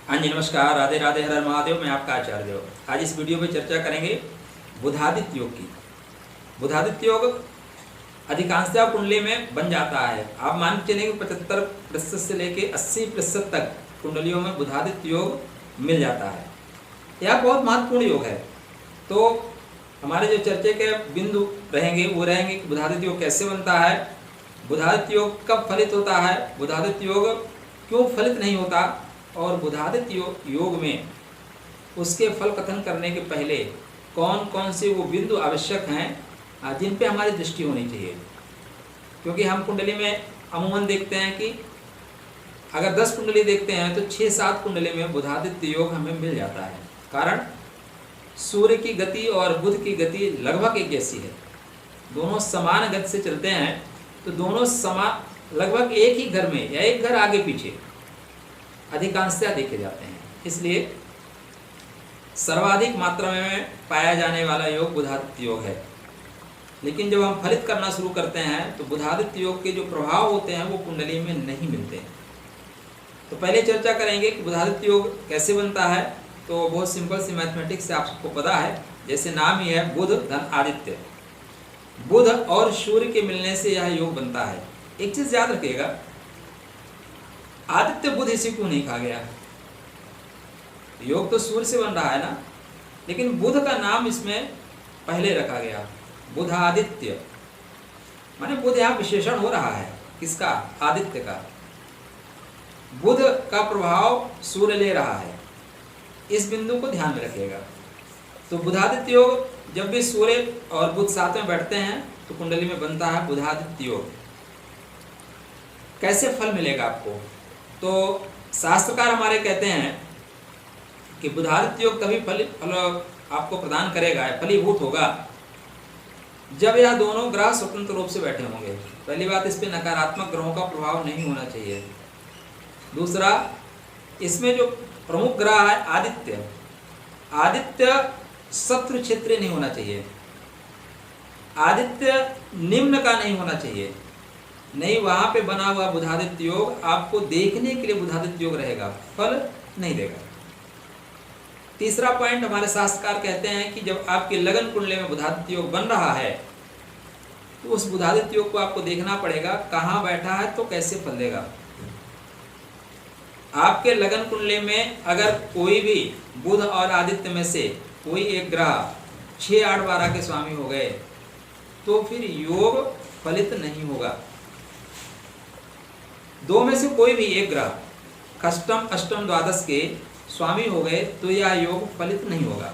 हाँ जी, नमस्कार, राधे राधे, हर हर महादेव। मैं आपका आचार्य देव। आज इस वीडियो में चर्चा करेंगे बुधादित्य योग की। बुधादित्य योग अधिकांशतः कुंडली में बन जाता है। आप मान के चलेंगे 75% से लेकर 80% तक कुंडलियों में बुधादित्य योग मिल जाता है। यह बहुत महत्वपूर्ण योग है। तो हमारे जो चर्चा के बिंदु रहेंगे वो रहेंगे कि बुधादित्य योग कैसे बनता है, बुधादित्य योग कब फलित होता है, बुधादित्य योग क्यों फलित नहीं होता, और बुधादित्य योग में उसके फल कथन करने के पहले कौन कौन से वो बिंदु आवश्यक हैं जिन पे हमारी दृष्टि होनी चाहिए। क्योंकि हम कुंडली में अमूमन देखते हैं कि अगर 10 कुंडली देखते हैं तो 6-7 कुंडली में बुधादित्य योग हमें मिल जाता है। कारण सूर्य की गति और बुध की गति लगभग एक जैसी है, दोनों समान गति से चलते हैं। तो दोनों समान लगभग एक ही घर में या एक घर आगे पीछे अधिकांशतः देखे जाते हैं। इसलिए सर्वाधिक मात्रा में पाया जाने वाला योग बुधादित्य योग है। लेकिन जब हम फलित करना शुरू करते हैं तो बुधादित्य योग के जो प्रभाव होते हैं वो कुंडली में नहीं मिलते हैं। तो पहले चर्चा करेंगे कि बुधादित्य योग कैसे बनता है। तो बहुत सिंपल सी मैथमेटिक्स से आपको पता है, जैसे नाम ही है बुध धन आदित्य। बुध और सूर्य के मिलने से यह योग बनता है। एक चीज याद रखिएगा, आदित्य बुध इसी को नहीं कहा गया। योग तो सूर्य से बन रहा है ना, लेकिन बुध का नाम इसमें पहले रखा गया, बुधादित्य। माने बुध यहाँ विशेषण हो रहा है किसका? आदित्य का। बुध का प्रभाव सूर्य ले रहा है, इस बिंदु को ध्यान में रखिएगा। तो बुधादित्य योग जब भी सूर्य और बुध साथ में बैठते हैं तो कुंडली में बनता है बुधादित्य योग। कैसे फल मिलेगा आपको? तो शास्त्रकार हमारे कहते हैं कि बुधादित्य योग तभी फल आपको प्रदान करेगा, फलीभूत होगा, जब यह दोनों ग्रह स्वतंत्र रूप से बैठे होंगे। पहली बात, इस पे नकारात्मक ग्रहों का प्रभाव नहीं होना चाहिए। दूसरा, इसमें जो प्रमुख ग्रह है आदित्य, आदित्य शत्रु क्षेत्रीय नहीं होना चाहिए, आदित्य निम्न का नहीं होना चाहिए। नहीं, वहां पे बना हुआ बुधादित्य योग आपको देखने के लिए बुधादित्य योग रहेगा, फल नहीं देगा। तीसरा पॉइंट, हमारे शास्त्रकार कहते हैं कि जब आपके लगन कुंडली में बुधादित्य योग बन रहा है तो उस बुधादित्य योग को आपको देखना पड़ेगा कहाँ बैठा है तो कैसे फल देगा। आपके लगन कुंडली में अगर कोई भी बुध और आदित्य में से कोई एक ग्रह 6, 8, 12 के स्वामी हो गए तो फिर योग फलित नहीं होगा। दो में से कोई भी एक ग्रह कष्टम, अष्टम, द्वादश के स्वामी हो गए तो यह योग फलित नहीं होगा।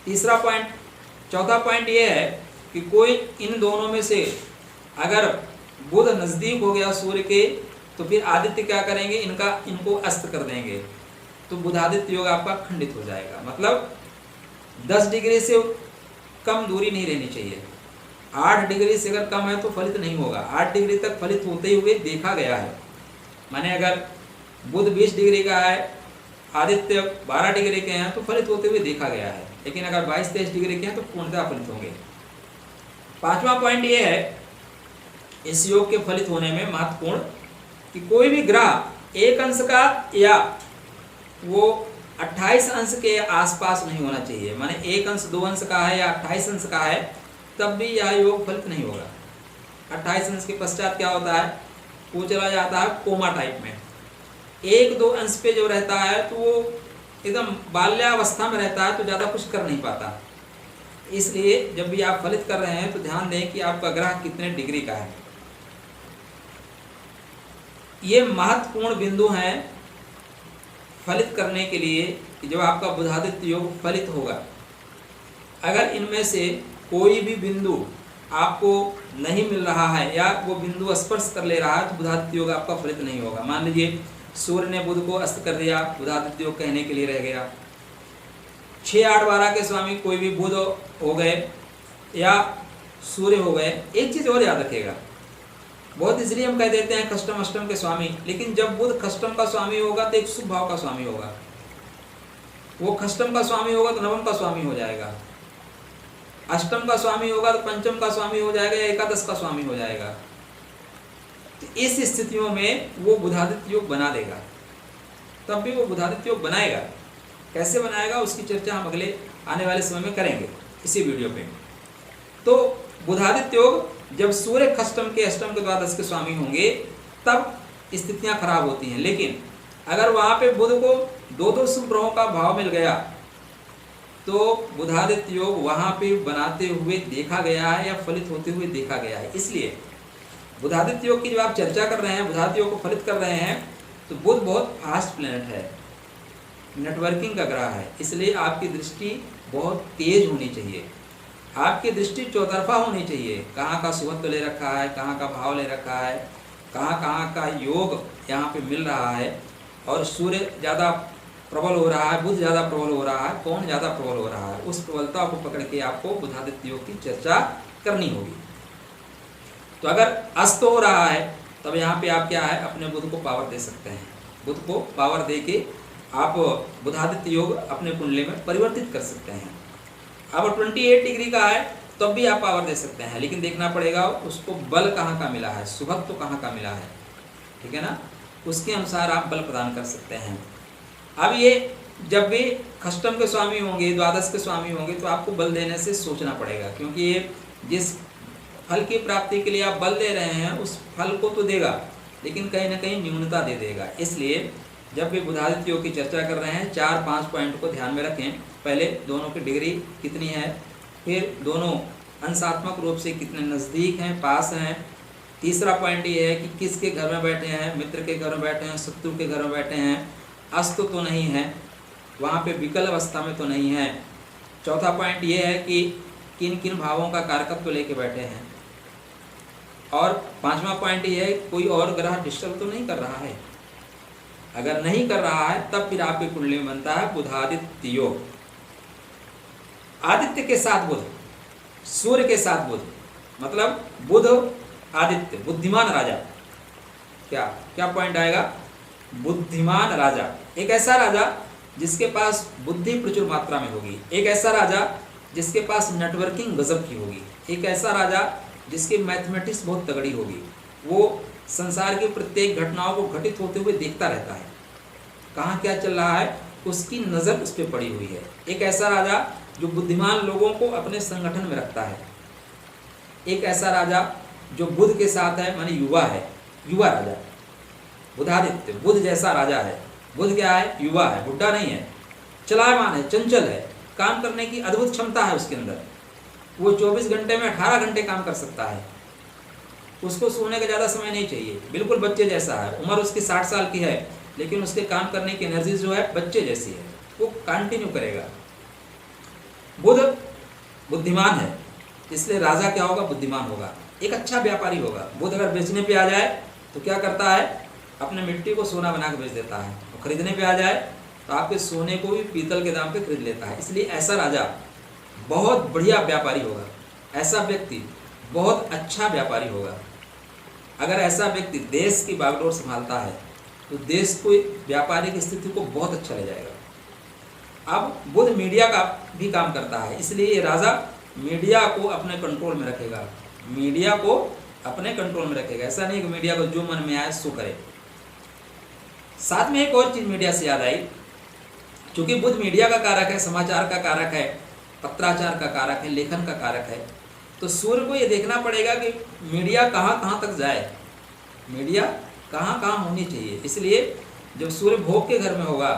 तीसरा पॉइंट, चौथा पॉइंट यह है कि कोई इन दोनों में से अगर बुध नजदीक हो गया सूर्य के तो फिर आदित्य क्या करेंगे, इनको अस्त कर देंगे, तो बुधादित्य योग आपका खंडित हो जाएगा। मतलब 10 डिग्री से कम दूरी नहीं रहनी चाहिए। 8 डिग्री से अगर कम है तो फलित नहीं होगा। 8 डिग्री तक फलित होते हुए देखा गया है। माने अगर बुध 20 डिग्री का है, आदित्य 12 डिग्री के हैं तो फलित होते हुए देखा गया है। लेकिन अगर 22-23 डिग्री के हैं तो पूर्णतः फलित होंगे। पांचवा पॉइंट ये है इस योग के फलित होने में महत्वपूर्ण कि कोई भी ग्रह एक अंश का या वो 28 अंश के आसपास नहीं होना चाहिए। माने 1 अंश 2 अंश का है या 28 अंश का है तब भी यह योग फलित नहीं होगा। 28 अंश के पश्चात क्या होता है, वो चला जाता है कोमा टाइप में। 1-2 अंश पे जो रहता है तो वो एकदम बाल्यावस्था में रहता है तो ज़्यादा कुछ कर नहीं पाता। इसलिए जब भी आप फलित कर रहे हैं तो ध्यान दें कि आपका ग्रह कितने डिग्री का है। ये महत्वपूर्ण बिंदु हैं फलित करने के लिए कि जब आपका बुधादित्य योग फलित होगा। अगर इनमें से कोई भी बिंदु आपको नहीं मिल रहा है या वो बिंदु स्पर्श कर ले रहा है तो बुधादित्य योग आपका फलित नहीं होगा। मान लीजिए सूर्य ने बुध को अस्त कर दिया, बुधादित्य योग कहने के लिए रह गया। 6, 8, 12 के स्वामी कोई भी बुध हो गए या सूर्य हो गए। एक चीज और याद रखिएगा, बहुत इसलिए हम कह देते हैं कष्टम अष्टम के स्वामी, लेकिन जब बुध कष्टम का स्वामी होगा तो एक शुभ भाव का स्वामी होगा। वो कष्टम का स्वामी होगा तो नवम का स्वामी हो जाएगा, अष्टम का स्वामी होगा तो पंचम का स्वामी हो जाएगा या एकादश का स्वामी हो जाएगा। तो इस स्थितियों में वो बुधादित्य योग बना देगा। तब भी वो बुधादित्य योग बनाएगा। कैसे बनाएगा उसकी चर्चा हम अगले आने वाले समय में करेंगे इसी वीडियो पे। तो बुधादित्य योग जब सूर्य खष्टम के अष्टम के द्वादश के स्वामी होंगे तब स्थितियां खराब होती हैं, लेकिन अगर वहां पे बुध को दो शुभ ग्रहों का भाव मिल गया तो बुधादित्य योग वहां पे बनाते हुए देखा गया है या फलित होते हुए देखा गया है। इसलिए बुधादित्य योग की जब आप चर्चा कर रहे हैं, बुधादित्य योग को फलित कर रहे हैं, तो बुध बहुत फास्ट प्लैनेट है, नेटवर्किंग का ग्रह है, इसलिए आपकी दृष्टि बहुत तेज होनी चाहिए। आपकी दृष्टि चौतरफा होनी चाहिए, कहाँ का शुभत्व ले रखा है, कहाँ का भाव ले रखा है, कहाँ कहाँ का योग यहाँ पे मिल रहा है, और सूर्य ज़्यादा प्रबल हो रहा है, बुध ज़्यादा प्रबल हो रहा है, कौन ज़्यादा प्रबल हो रहा है, उस प्रबलता को पकड़ के आपको बुधादित्य योग की चर्चा करनी होगी। तो अगर अस्त हो रहा है तब यहाँ पे आप क्या है, अपने बुध को पावर दे सकते हैं। बुध को पावर दे के आप बुधादित्य योग अपने कुंडली में परिवर्तित कर सकते हैं। अब 28 डिग्री का है तब भी आप पावर दे सकते हैं, लेकिन देखना पड़ेगा उसको बल कहाँ का मिला है, शुभत्व कहाँ का मिला है, ठीक है ना, उसके अनुसार आप बल प्रदान कर सकते हैं। अब ये जब भी खष्टम के स्वामी होंगे, द्वादश के स्वामी होंगे, तो आपको बल देने से सोचना पड़ेगा, क्योंकि ये जिस फल की प्राप्ति के लिए आप बल दे रहे हैं उस फल को तो देगा, लेकिन कहीं ना कहीं न्यूनता दे देगा। इसलिए जब भी बुधादित्य योग की चर्चा कर रहे हैं 4-5 पॉइंट को ध्यान में रखें। पहले दोनों की डिग्री कितनी है, फिर दोनों अंशात्मक रूप से कितने नज़दीक हैं, पास हैं। तीसरा पॉइंट ये है कि किसके घर में बैठे हैं, मित्र के घर में बैठे हैं, शत्रु के घर में बैठे हैं, अस्त तो नहीं है, वहाँ पे विकल अवस्था में तो नहीं है। चौथा पॉइंट ये है कि किन किन भावों का कारकत्व लेके बैठे हैं। और पांचवा पॉइंट ये है कोई और ग्रह डिस्टर्ब तो नहीं कर रहा है। अगर नहीं कर रहा है तब फिर आपके कुंडली में बनता है बुधादित्य योग। आदित्य के साथ बुध, सूर्य के साथ बुध, मतलब बुध आदित्य, बुद्धिमान राजा। क्या क्या पॉइंट आएगा, बुद्धिमान राजा, एक ऐसा राजा जिसके पास बुद्धि प्रचुर मात्रा में होगी, एक ऐसा राजा जिसके पास नेटवर्किंग गजब की होगी, एक ऐसा राजा जिसकी मैथमेटिक्स बहुत तगड़ी होगी। वो संसार की प्रत्येक घटनाओं को घटित होते हुए देखता रहता है, कहाँ क्या चल रहा है उसकी नज़र उस पर पड़ी हुई है। एक ऐसा राजा जो बुद्धिमान लोगों को अपने संगठन में रखता है, एक ऐसा राजा जो बुध के साथ है, माने युवा है, युवा राजा। बुधादित्य बुध जैसा राजा है। बुध क्या है, युवा है, बुढ़ा नहीं है, चलायमान है, चंचल है, काम करने की अद्भुत क्षमता है उसके अंदर। वो 24 घंटे में 18 घंटे काम कर सकता है, उसको सोने का ज़्यादा समय नहीं चाहिए, बिल्कुल बच्चे जैसा है। उम्र उसकी 60 साल की है, लेकिन उसके काम करने की एनर्जी जो है बच्चे जैसी है, वो कंटिन्यू करेगा। बुध बुद्धिमान है, इसलिए राजा क्या होगा, बुद्धिमान होगा, एक अच्छा व्यापारी होगा। बुध अगर बेचने पे आ जाए तो क्या करता है, अपने मिट्टी को सोना बना के बेच देता है, और खरीदने पे आ जाए तो आपके सोने को भी पीतल के दाम पे खरीद लेता है। इसलिए ऐसा राजा बहुत बढ़िया व्यापारी होगा, ऐसा व्यक्ति बहुत अच्छा व्यापारी होगा। अगर ऐसा व्यक्ति देश की बागडोर संभालता है तो देश को व्यापारिक स्थिति को बहुत अच्छा ले जाएगा। अब बुध मीडिया का भी काम करता है, इसलिए ये राजा मीडिया को अपने कंट्रोल में रखेगा, मीडिया को अपने कंट्रोल में रखेगा। ऐसा नहीं कि मीडिया को जो मन में आए सो करे। साथ में एक और चीज मीडिया से याद आई, क्योंकि बुध मीडिया का कारक है, समाचार का कारक है, पत्राचार का कारक है, लेखन का कारक है, तो सूर्य को ये देखना पड़ेगा कि मीडिया कहाँ कहाँ तक जाए, मीडिया कहाँ कहाँ होनी चाहिए। इसलिए जब सूर्य भोग के घर में होगा,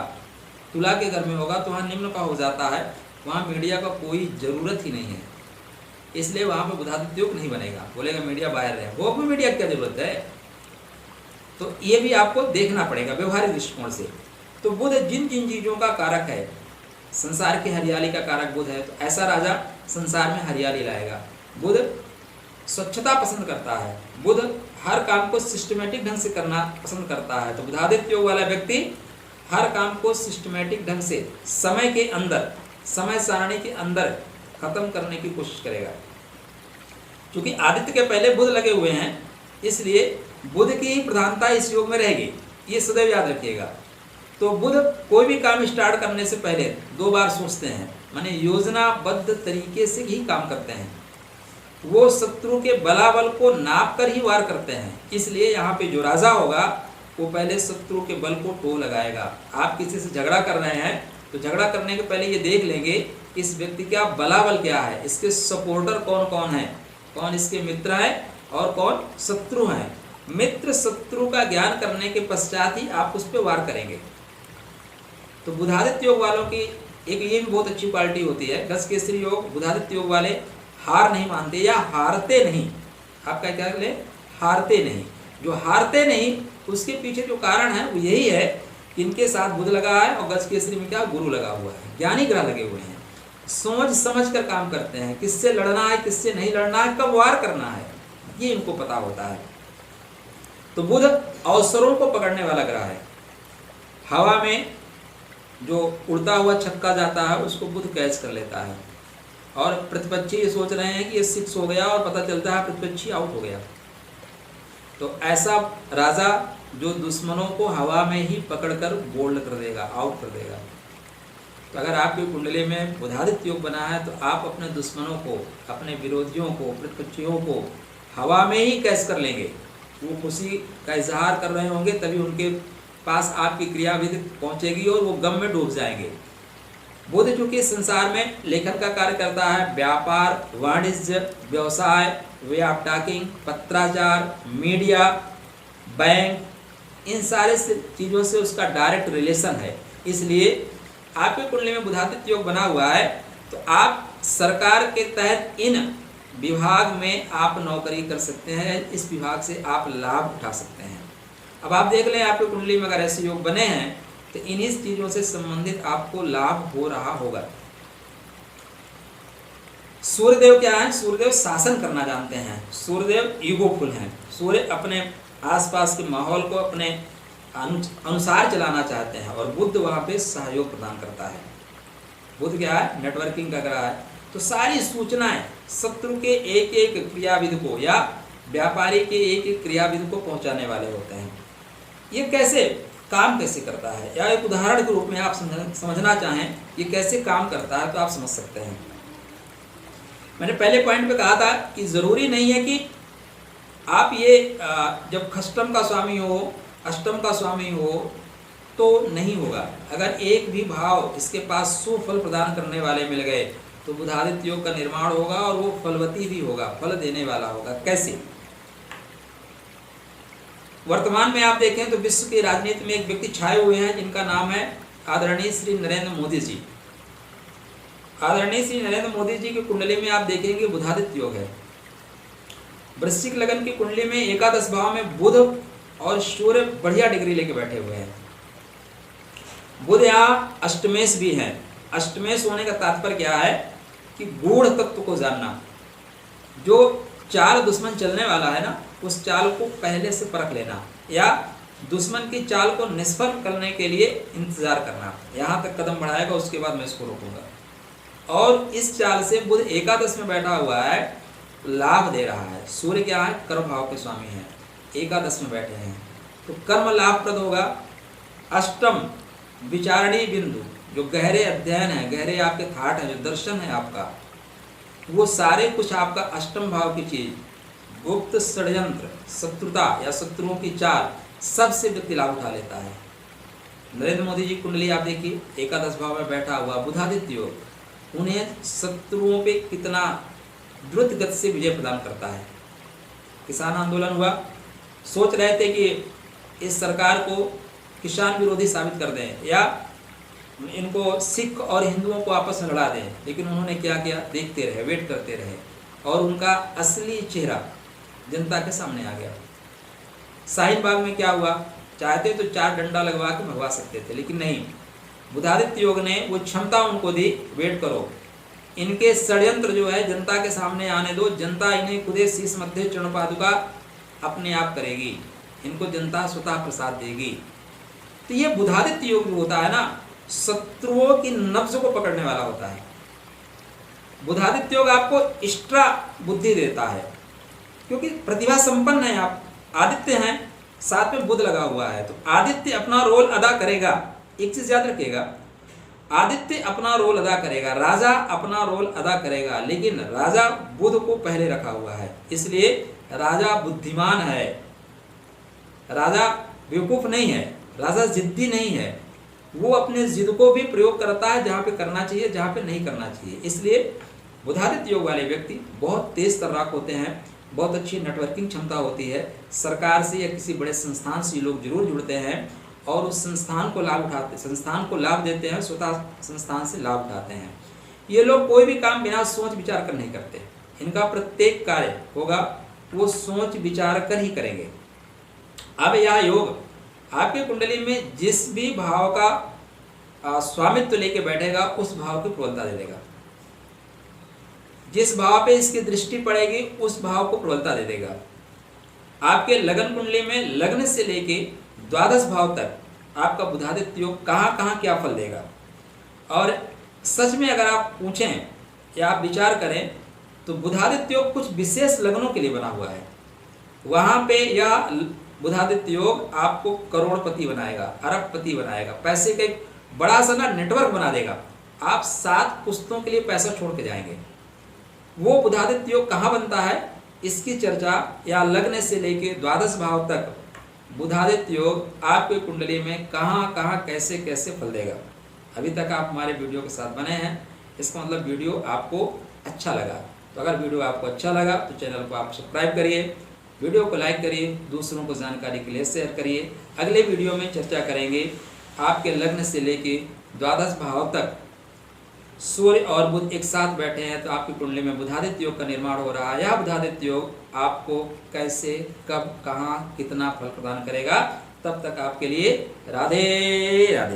तुला के घर में होगा, तो वहाँ निम्न का हो जाता है, वहाँ मीडिया का कोई ज़रूरत ही नहीं है, इसलिए वहाँ पे बुधादित्य योग नहीं बनेगा। बोलेगा मीडिया बाहर रहे, भोग में मीडिया की क्या जरूरत है। तो ये भी आपको देखना पड़ेगा व्यवहारिक दृष्टिकोण से। तो बुध जिन जिन चीज़ों का कारक है, संसार की हरियाली का कारक बुध है, तो ऐसा राजा संसार में हरियाली लाएगा। बुध स्वच्छता पसंद करता है, बुध हर काम को सिस्टमेटिक ढंग से करना पसंद करता है। तो बुधादित्य योग वाला व्यक्ति हर काम को सिस्टमेटिक ढंग से समय के अंदर, समय सारणी के अंदर खत्म करने की कोशिश करेगा। क्योंकि आदित्य के पहले बुध लगे हुए हैं, इसलिए बुध की प्रधानता इस योग में रहेगी, ये सदैव याद रखिएगा। तो बुध कोई भी काम स्टार्ट करने से पहले 2 बार सोचते हैं, माने योजनाबद्ध तरीके से ही काम करते हैं। वो शत्रु के बलाबल को नाप कर ही वार करते हैं। इसलिए यहाँ पे जो राजा होगा वो पहले शत्रु के बल को टो लगाएगा। आप किसी से झगड़ा कर रहे हैं तो झगड़ा करने के पहले ये देख लेंगे इस व्यक्ति का बलाबल क्या है, इसके सपोर्टर कौन कौन है, कौन इसके मित्र है और कौन शत्रु हैं। मित्र शत्रु का ज्ञान करने के पश्चात ही आप उस पर वार करेंगे। तो बुधादित्य योग वालों की एक ये भी बहुत अच्छी क्वालिटी होती है, गज केसरी योग बुधादित्य योग वाले हार नहीं मानते या हारते नहीं। आपका क्या ले, हारते नहीं। जो हारते नहीं उसके पीछे जो कारण है वो यही है कि इनके साथ बुध लगा है और गज केसरी में क्या गुरु लगा हुआ है, ज्ञानी ग्रह लगे हुए हैं। सोच समझ कर काम करते हैं, किससे लड़ना है किससे नहीं लड़ना है, कब वार करना है, ये इनको पता होता है। तो बुध अवसरों को पकड़ने वाला ग्रह है। हवा में जो उड़ता हुआ छक्का जाता है उसको बुध कैच कर लेता है, और प्रतिपक्षी ये सोच रहे हैं कि ये 6 हो गया और पता चलता है प्रतिपक्षी आउट हो गया। तो ऐसा राजा जो दुश्मनों को हवा में ही पकड़कर बोल्ड कर देगा, आउट कर देगा। तो अगर आपकी कुंडली में बुधादित्य योग बना है तो आप अपने दुश्मनों को, अपने विरोधियों को, प्रतिपक्षियों को हवा में ही कैच कर लेंगे। वो खुशी का इजहार कर रहे होंगे तभी उनके पास आपकी क्रियाविधि पहुंचेगी और वो गम में डूब जाएंगे। बुध चूंकि संसार में लेखन का कार्य करता है, व्यापार, वाणिज्य, व्यवसाय, वे ऑफ टॉकिंग, पत्राचार, मीडिया, बैंक, इन सारे चीज़ों से उसका डायरेक्ट रिलेशन है। इसलिए आपकी कुंडली में बुधादित्य योग बना हुआ है तो आप सरकार के तहत इन विभाग में आप नौकरी कर सकते हैं, इस विभाग से आप लाभ उठा सकते हैं। अब आप देख लें आपकी कुंडली में अगर ऐसे योग बने हैं तो इन्हीं चीज़ों से संबंधित आपको लाभ हो रहा होगा। सूर्यदेव क्या है, सूर्यदेव शासन करना जानते हैं, सूर्यदेव ईगोफुल हैं। सूर्य अपने आसपास के माहौल को अपने अनुसार चलाना चाहते हैं और बुध वहाँ पे सहयोग प्रदान करता है। बुध क्या है, नेटवर्किंग का ग्रह है। तो सारी सूचनाएं शत्रु के एक एक क्रियाविधि को या व्यापारी के एक एक क्रियाविधि को पहुंचाने वाले होते हैं। ये कैसे काम कैसे करता है, या एक उदाहरण के रूप में आप समझना चाहें ये कैसे काम करता है तो आप समझ सकते हैं। मैंने पहले पॉइंट पे कहा था कि ज़रूरी नहीं है कि आप ये जब खष्टम का स्वामी हो, अष्टम का स्वामी हो तो नहीं होगा। अगर एक भी भाव इसके पास सुफल प्रदान करने वाले मिल गए तो बुधादित्य योग का निर्माण होगा और वो फलवती भी होगा, फल देने वाला होगा। कैसे? वर्तमान में आप देखें तो विश्व की राजनीति में एक व्यक्ति छाए हुए हैं जिनका नाम है आदरणीय श्री नरेंद्र मोदी जी। आदरणीय श्री नरेंद्र मोदी जी की कुंडली में आप देखेंगे बुधादित्य योग है। वृश्चिक लगन की कुंडली में एकादश भाव में बुध और सूर्य बढ़िया डिग्री लेके बैठे हुए हैं। बुध यहाँ अष्टमेश भी है। अष्टमेश होने का तात्पर्य क्या है कि गूढ़ तत्व को जानना। जो चाल दुश्मन चलने वाला है ना, उस चाल को पहले से परख लेना या दुश्मन की चाल को निष्फल करने के लिए इंतजार करना। यहाँ तक कदम बढ़ाएगा उसके बाद मैं इसको रोकूंगा। और इस चाल से बुध एकादश में बैठा हुआ है, लाभ दे रहा है। सूर्य क्या है, कर्म भाव के स्वामी हैं, एकादश में बैठे हैं तो कर्म लाभप्रद होगा। अष्टम विचारणी बिंदु, जो गहरे अध्ययन है, गहरे आपके थाट है, जो दर्शन है आपका, वो सारे कुछ आपका अष्टम भाव की चीज, गुप्त षड्यंत्र, शत्रुता या शत्रुओं की चाल, सबसे व्यक्ति लाभ उठा लेता है। नरेंद्र मोदी जी कुंडली आप देखिए, एकादश भाव में बैठा हुआ बुधादित्य योग उन्हें शत्रुओं पे कितना द्रुत गति से विजय प्रदान करता है। किसान आंदोलन हुआ, सोच रहे थे कि इस सरकार को किसान विरोधी साबित कर दें या इनको सिख और हिंदुओं को आपस में लड़ा दें, लेकिन उन्होंने क्या किया, देखते रहे, वेट करते रहे और उनका असली चेहरा जनता के सामने आ गया। शाहीन बाग में क्या हुआ, चाहते तो 4 डंडा लगवा के भगवा सकते थे, लेकिन नहीं, बुधादित्य योग ने वो क्षमता उनको दी, वेट करो, इनके षड्यंत्र जो है जनता के सामने आने दो, जनता इन्हें खुदे शीश मध्य चरण पादुका अपने आप करेगी, इनको जनता स्वतः प्रसाद देगी। तो ये बुधादित्य योग जो होता है ना, शत्रुओं की नब्ज को पकड़ने वाला होता है। बुधादित्य योग आपको एक्स्ट्रा बुद्धि देता है क्योंकि प्रतिभा संपन्न है आप, आदित्य हैं, साथ में बुध लगा हुआ है, तो आदित्य अपना रोल अदा करेगा। एक चीज याद रखिएगा, आदित्य अपना रोल अदा करेगा, राजा अपना रोल अदा करेगा, लेकिन राजा बुध को पहले रखा हुआ है, इसलिए राजा बुद्धिमान है। राजा बेवकूफ़ नहीं है, राजा जिद्दी नहीं है। वो अपने जिद को भी प्रयोग करता है जहाँ पे करना चाहिए, जहाँ पे नहीं करना चाहिए। इसलिए बुधादित्य योग वाले व्यक्ति बहुत तेज तर्राक होते हैं, बहुत अच्छी नेटवर्किंग क्षमता होती है। सरकार से या किसी बड़े संस्थान से लोग जरूर जुड़ते हैं और उस संस्थान को लाभ देते हैं, स्वतः संस्थान से लाभ उठाते हैं। ये लोग कोई भी काम बिना सोच विचार कर नहीं करते। इनका प्रत्येक कार्य होगा वो सोच विचार कर ही करेंगे। अब यह योग आपके कुंडली में जिस भी भाव का स्वामित्व लेके बैठेगा उस भाव की प्रबलता दे देगा। जिस भाव पे इसकी दृष्टि पड़ेगी उस भाव को प्रबलता दे देगा। आपके लगन कुंडली में लग्न से लेके द्वादश भाव तक आपका बुधादित्य योग कहाँ कहाँ क्या फल देगा। और सच में अगर आप पूछें या आप विचार करें तो बुधादित्य योग कुछ विशेष लग्नों के लिए बना हुआ है। वहाँ पे यह बुधादित्य योग आपको करोड़पति बनाएगा, अरबपति बनाएगा, पैसे का एक बड़ा सा ना नेटवर्क बना देगा। आप 7 पुश्तों के लिए पैसा छोड़ के जाएंगे। वो बुधादित्य योग कहाँ बनता है इसकी चर्चा, या लग्न से लेके द्वादश भाव तक बुधादित्य योग आपके कुंडली में कहाँ कहाँ कैसे कैसे फल देगा। अभी तक आप हमारे वीडियो के साथ बने हैं, इसका मतलब वीडियो आपको अच्छा लगा। तो अगर वीडियो आपको अच्छा लगा तो चैनल को आप सब्सक्राइब करिए, वीडियो को लाइक करिए, दूसरों को जानकारी के लिए शेयर करिए। अगले वीडियो में चर्चा करेंगे आपके लग्न से लेके द्वादश भाव तक सूर्य और बुध एक साथ बैठे हैं तो आपकी कुंडली में बुधादित्य योग का निर्माण हो रहा है। यह बुधादित्य योग आपको कैसे, कब, कहाँ, कितना फल प्रदान करेगा। तब तक आपके लिए राधे राधे।